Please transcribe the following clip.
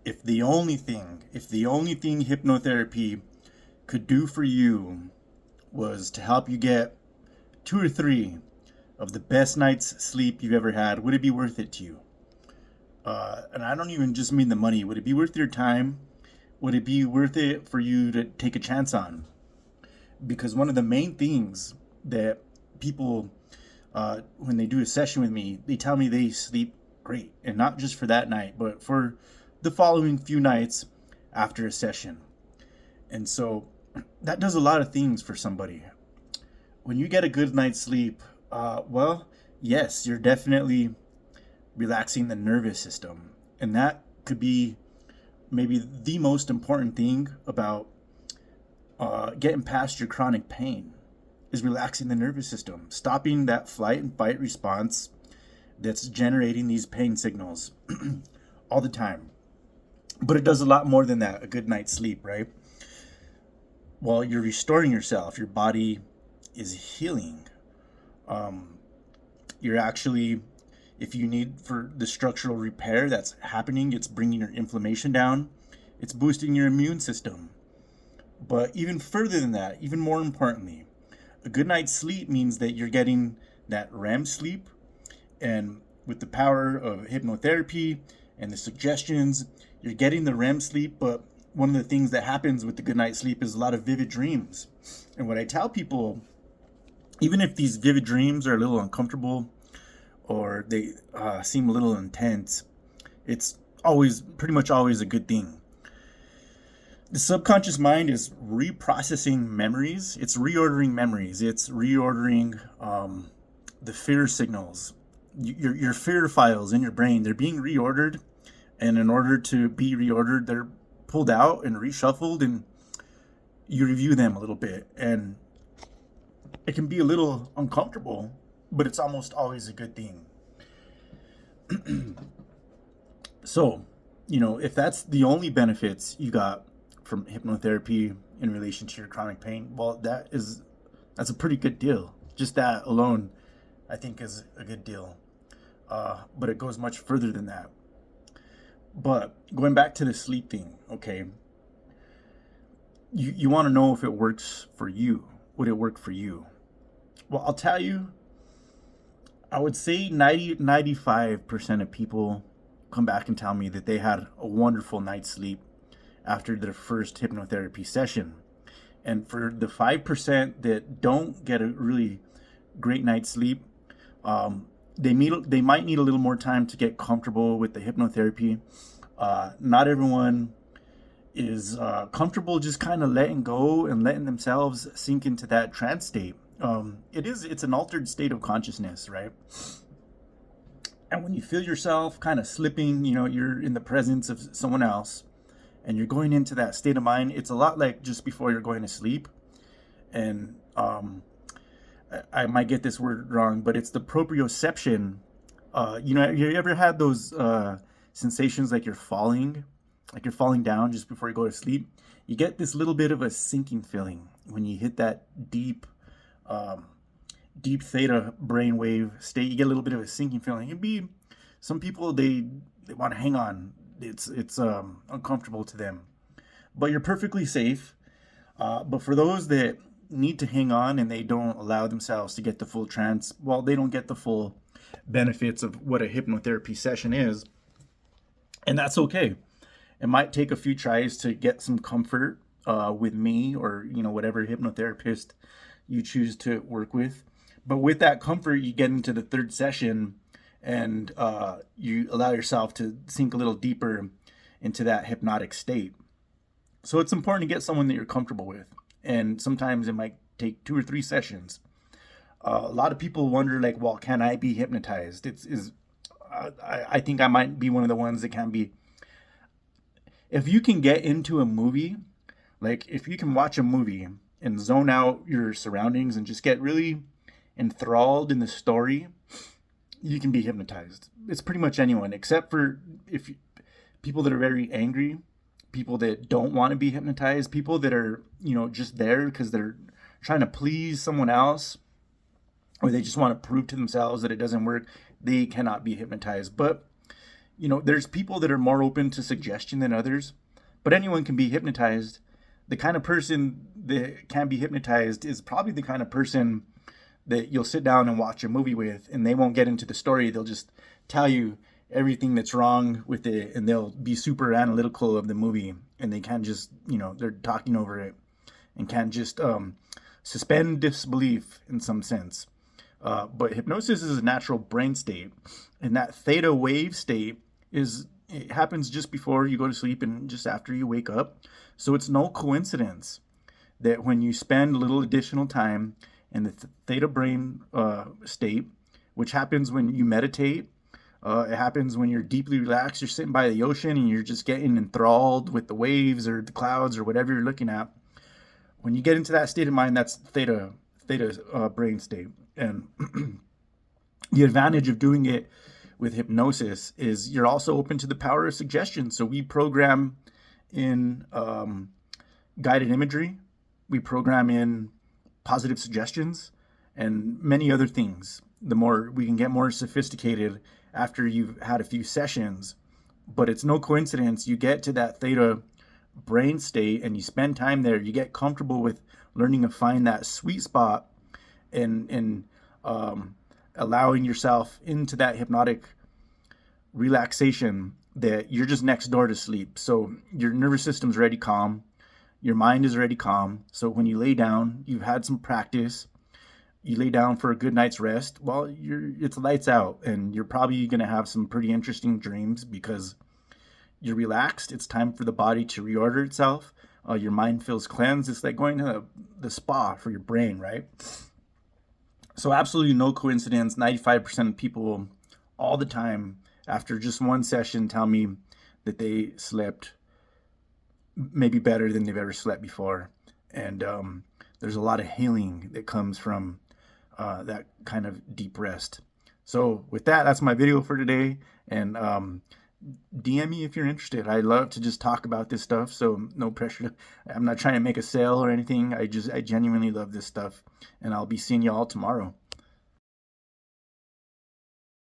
if the only thing hypnotherapy could do for you was to help you get two or three of the best night's sleep you've ever had, would it be worth it to you? And I don't even just mean the money. Would it be worth your time? Would it be worth it for you to take a chance on? Because one of the main things that people, when they do a session with me, they tell me they sleep great. And not just for that night, but for the following few nights after a session. And so that does a lot of things for somebody. When you get a good night's sleep, well, yes, you're definitely relaxing the nervous system. And that could be maybe the most important thing about getting past your chronic pain is relaxing the nervous system, stopping that flight and fight response that's generating these pain signals all the time. But it does a lot more than that, a good night's sleep, right? Well, you're restoring yourself. Your body is healing. You're actually, if you need for the structural repair that's happening, it's bringing your inflammation down. It's boosting your immune system. But even further than that, even more importantly, a good night's sleep means that you're getting that REM sleep. And with the power of hypnotherapy and the suggestions, you're getting the REM sleep. But one of the things that happens with the good night's sleep is a lot of vivid dreams. And what I tell people, even if these vivid dreams are a little uncomfortable or they seem a little intense, it's pretty much always a good thing. The subconscious mind is reprocessing memories. It's reordering memories. It's reordering the fear signals. Your fear files in your brain, they're being reordered. And in order to be reordered, they're pulled out and reshuffled, and you review them a little bit. And it can be a little uncomfortable, but it's almost always a good thing. So, if that's the only benefits you got from hypnotherapy in relation to your chronic pain, well, that's a pretty good deal. Just that alone, I think, is a good deal. But it goes much further than that. But going back to the sleep thing, okay, you want to know if it works for you. Would it work for you? Well, I'll tell you, I would say 95% of people come back and tell me that they had a wonderful night's sleep after their first hypnotherapy session. And for the 5% that don't get a really great night's sleep, they might need a little more time to get comfortable with the hypnotherapy. Not everyone is comfortable just kind of letting go and letting themselves sink into that trance state. It's an altered state of consciousness, right? And when you feel yourself kind of slipping, you're in the presence of someone else and you're going into that state of mind, it's a lot like just before you're going to sleep. And I might get this word wrong, but it's the proprioception. You ever had those sensations like you're falling down just before you go to sleep? You get this little bit of a sinking feeling when you hit that deep theta brainwave state. You get a little bit of a sinking feeling. It can be, some people, they want to hang on. It's uncomfortable to them, but you're perfectly safe. But for those that need to hang on and they don't allow themselves to get the full trance, well, they don't get the full benefits of what a hypnotherapy session is. And that's okay. It might take a few tries to get some comfort with me or, whatever hypnotherapist you choose to work with. But with that comfort, you get into the third session and you allow yourself to sink a little deeper into that hypnotic state. So it's important to get someone that you're comfortable with. And sometimes it might take 2 or 3 sessions. A lot of people wonder, like, well, can I be hypnotized? I think I might be one of the ones that can be. If you can get into a movie, like if you can watch a movie and zone out your surroundings and just get really enthralled in the story, you can be hypnotized. It's pretty much anyone, except for people that are very angry, people that don't want to be hypnotized, people that are, just there because they're trying to please someone else, or they just want to prove to themselves that it doesn't work. They cannot be hypnotized. But There's people that are more open to suggestion than others, but anyone can be hypnotized. The kind of person that can be hypnotized is probably the kind of person that you'll sit down and watch a movie with, and they won't get into the story. They'll just tell you everything that's wrong with it, and they'll be super analytical of the movie, and they can't just, they're talking over it and can't just suspend disbelief in some sense. But hypnosis is a natural brain state, and that theta wave state it happens just before you go to sleep and just after you wake up. So it's no coincidence that when you spend a little additional time in the theta brain state, which happens when you meditate, it happens when you're deeply relaxed, you're sitting by the ocean and you're just getting enthralled with the waves or the clouds or whatever you're looking at. When you get into that state of mind, that's theta brain state. And the advantage of doing it with hypnosis is you're also open to the power of suggestion. So we program in guided imagery, we program in positive suggestions, and many other things. The more we can get more sophisticated after you've had a few sessions, but it's no coincidence you get to that theta brain state and you spend time there, you get comfortable with learning to find that sweet spot and allowing yourself into that hypnotic relaxation that you're just next door to sleep. So your nervous system's already calm, your mind is already calm. So when you lay down, you've had some practice, you lay down for a good night's rest, well, it's lights out, and you're probably going to have some pretty interesting dreams because you're relaxed. It's time for the body to reorder itself. Your mind feels cleansed. It's like going to the spa for your brain, right? So absolutely no coincidence. 95% of people all the time after just one session tell me that they slept maybe better than they've ever slept before. And there's a lot of healing that comes from that kind of deep rest. So with that, that's my video for today. And DM me if you're interested. I love to just talk about this stuff, so no pressure. I'm not trying to make a sale or anything. I genuinely love this stuff, and I'll be seeing you all tomorrow.